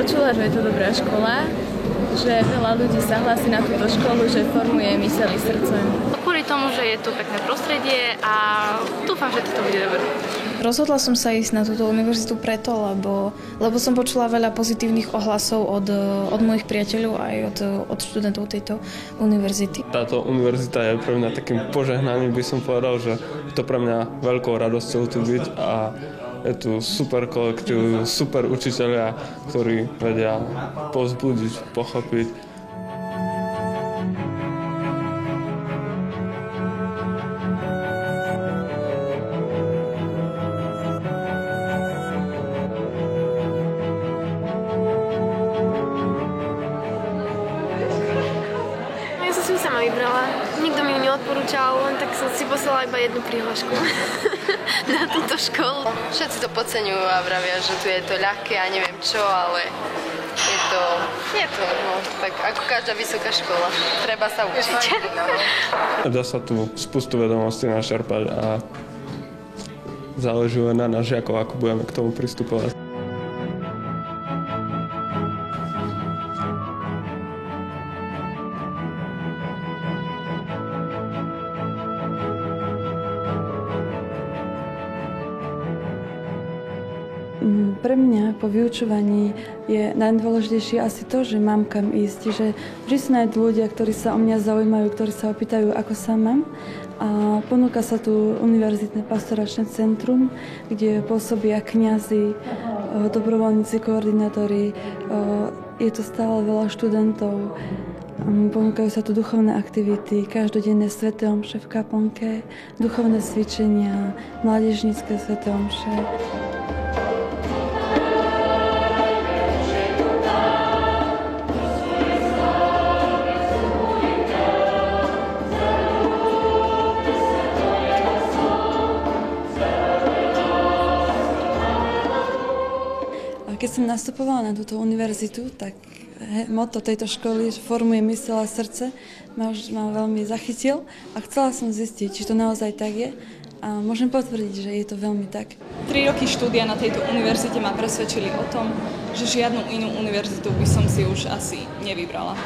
počula, že je to dobrá škola, že veľa ľudí sa hlási na túto školu, že formuje myseľ i srdce. Kvôli tomu, že je tu pekné prostredie a dúfam, že to bude dobré. Rozhodla som sa ísť na túto univerzitu preto, lebo som počula veľa pozitívnych ohlasov od mojich priateľov aj od študentov tejto univerzity. Táto univerzita je pre mňa takým požehnaním, by som povedal, že je to pre mňa veľkou radosťou tu byť a je tu super kolektív, super učitelia, ktorí vedia povzbudiť, pochopiť. Ja som si sama vybrala. Nikto mi ju neodporúčal, len tak som si poslala iba jednu prihlášku na túto školu. Všetci to podceňujú a vravia, že tu je to ľahké a neviem čo, ale je to tak ako každá vysoká škola. Treba sa učiť. Dá sa tu spustu vedomostí našerpať a záleží len na nás žiakov, ako budeme k tomu pristupovať. Pre mňa po vyučovaní je najdôležitejšie asi to, že mám kam ísť, že vždy sa nájdú ľudia, ktorí sa o mňa zaujímajú, ktorí sa opýtajú, ako sa mám. A ponúka sa tu univerzitné pastoračné centrum, kde pôsobia kňazi, dobrovoľníci, koordinátori. Je to stále veľa študentov. Ponúkajú sa tu duchovné aktivity, každodenné sväté omše v kaplnke, duchovné cvičenia, mládežnícke sväté omše. Keď som nastupovala na túto univerzitu, tak motto tejto školy, že formuje myseľ a srdce, ma veľmi zachytil a chcela som zistiť, či to naozaj tak je. A môžem potvrdiť, že je to veľmi tak. 3 roky štúdia na tejto univerzite ma presvedčili o tom, že žiadnu inú univerzitu by som si už asi nevybrala.